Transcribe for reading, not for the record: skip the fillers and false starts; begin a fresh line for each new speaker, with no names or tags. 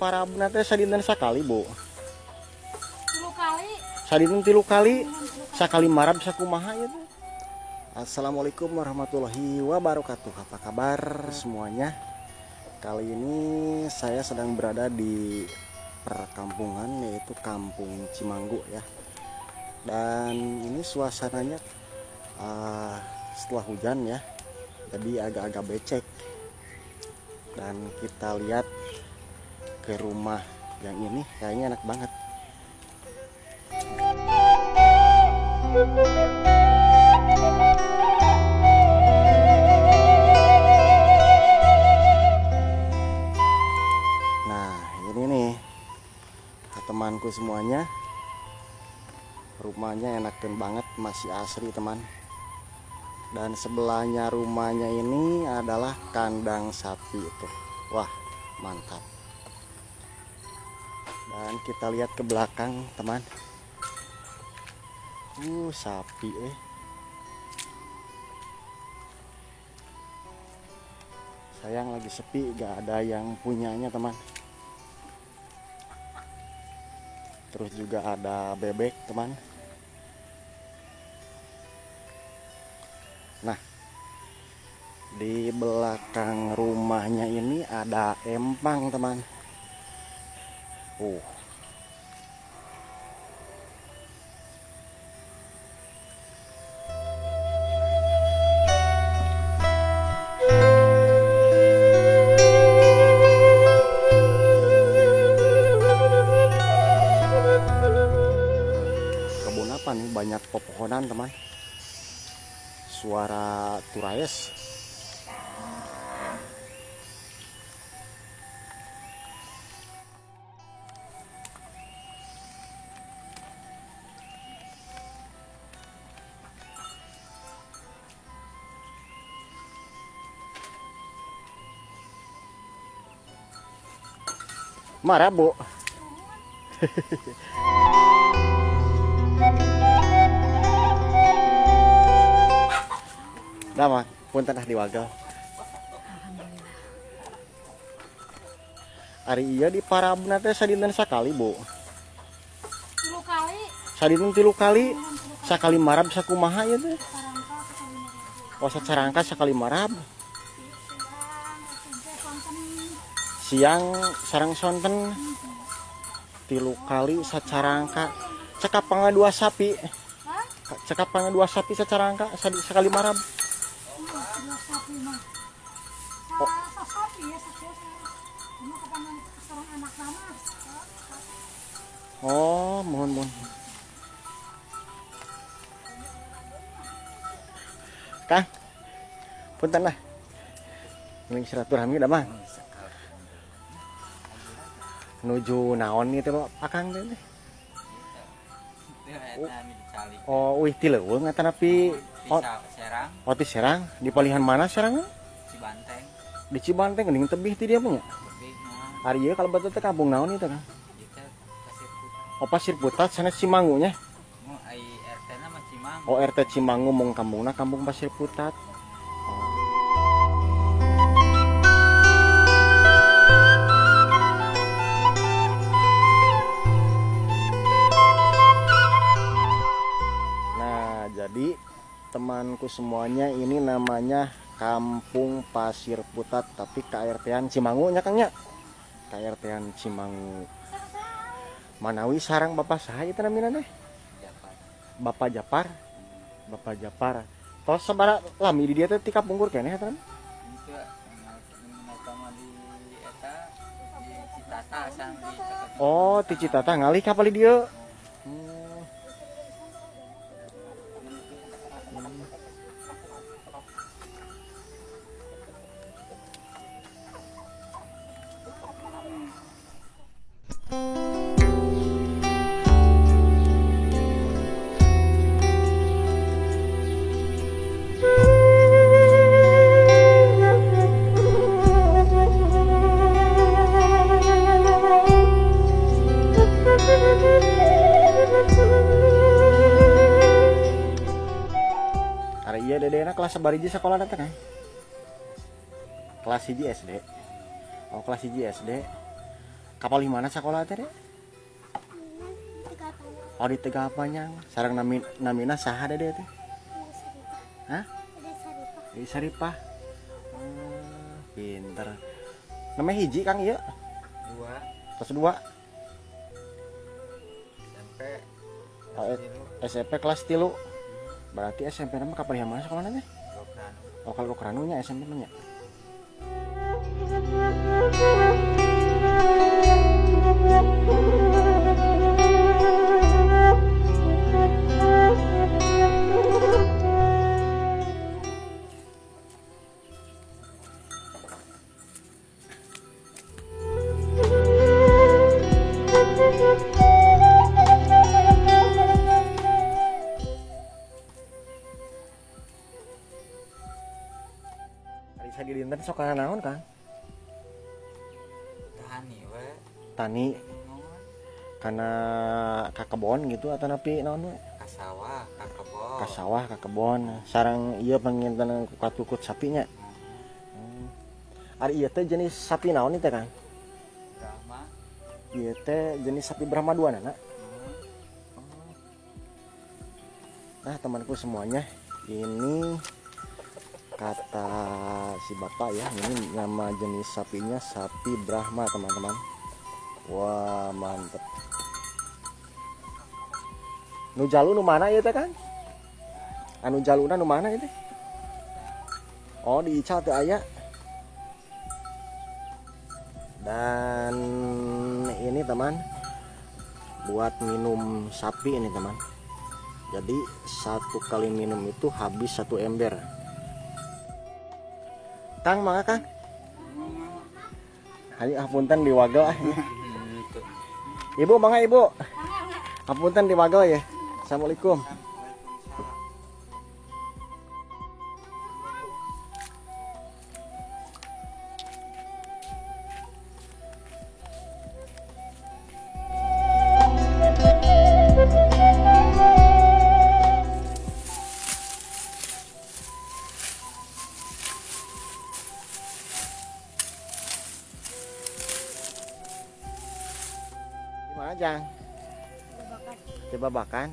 parabna teh sadinten sakali, Bu?
3 kali.
Sadinten 3 kali. Sakali marab sakumaha ya teh? Assalamualaikum warahmatullahi wabarakatuh. Apa kabar semuanya? Kali ini saya sedang berada di perkampungan, yaitu Kampung Cimanggu ya. Dan ini suasananya setelah hujan ya, jadi agak-agak becek. Dan kita lihat ke rumah yang ini, kayaknya enak banget. Nah ini nih temanku semuanya, rumahnya enakan banget, masih asri teman. Dan sebelahnya rumahnya ini adalah kandang sapi itu. Wah mantap. Dan kita lihat ke belakang teman, sapi sayang lagi sepi, gak ada yang punyanya teman. Terus juga ada bebek teman. Nah, di belakang rumahnya ini ada empang teman. Kebun apa nih? Banyak pepohonan teman. Suara turayes. Marah Bu. Dah mah, punten diwagal.
Alhamdulillah.
Ari iya di parabna teh sadinten sakali, Bu?
3 kali.
Sadinten 3 kali. Sakali marab sakumaha ya teh? Oh, sacarangka sakali marab. Siang sareng sonten. 3 kali sacarangka. Cekap panga 2 sapi. Cekap panga 2 sapi sacarangka sekali marab. Oh, mohon. Kang, punten lah. Ini silaturahmi dah mah. Nuju naon nih teh Akang teh? Oh, wih ti leuweung eta napi
Serang.
Oh, ti Serang. Di palihan mana Serangna?
Cibanteng.
Di Cibanteng geuning tebih ti dia punya.
Lebih
Ari ieu kalebet teh kampung naon ieu teh, Kang?
kita Pasir Putih.
Oh, Pasir Putat sana Cimangu nya.
Mau ai RT na mah Cimang.
Oh, RT Cimangu mung kampungna Kampung Pasir Putat. Nah, jadi temanku semuanya ini namanya Kampung Pasir Putat, tapi KRT-an Cimangu nya Kang nya. KRT-an Cimangu. Manawi sarang Bapak saha ieu teh namina teh? Bapak Japar. Bapak Japar. Tos sabaraha lami di dieu teh ti kapungkur keneh eta?
Itu mah di eta di Citata sang di Citata.
Oh, ti Citata ngalih ka di dieu. Iya dedena kelas sabariji sekolah datang kan? Kelas 1 SD. Oh kelas 1 SD. Kapal di mana sekolah teh? Dek? Oh di Tegapanyang. Sareng namina saha deh teh? Hah? Di Saripah. Pinter. Namanya hiji Kang ieu?
2
Kelas 2.
SMP
Oh, SMP kelas 3. Berarti SMP nama kapal yang mana sekolahnya teh?
Gokrano.
Oh kalau Kranunya SMP nya. Ari saya di dinten sok kana naon Kang?
Tani we.
Tani
Naon?
kana ka kebon gitu atau napi naon we?
Ka sawah, ka kebon.
Ka sawah ka kebon. Sareng ieu panginten kukat-kukut sapinya. Ari ieu teh jenis sapi naon teh Kang?
Brahma.
Ieu teh jenis sapi Brahma 2 nana. Nah temanku semuanya, ini kata si bapak ya, ini nama jenis sapinya sapi Brahma teman-teman. Wah mantep. Nu jalu nu mana ya teh Kang? Anu jaluna nu mana itu? Oh di Ica teu aya. Dan ini teman, buat minum sapi ini teman. Jadi satu kali minum itu habis 1 ember. Kang mangga Kang. Hari apunten di wagel ah. Ibu mangga Ibu. Apunten di wagel ya. Assalamualaikum. Gimana Jang? Coba bakan.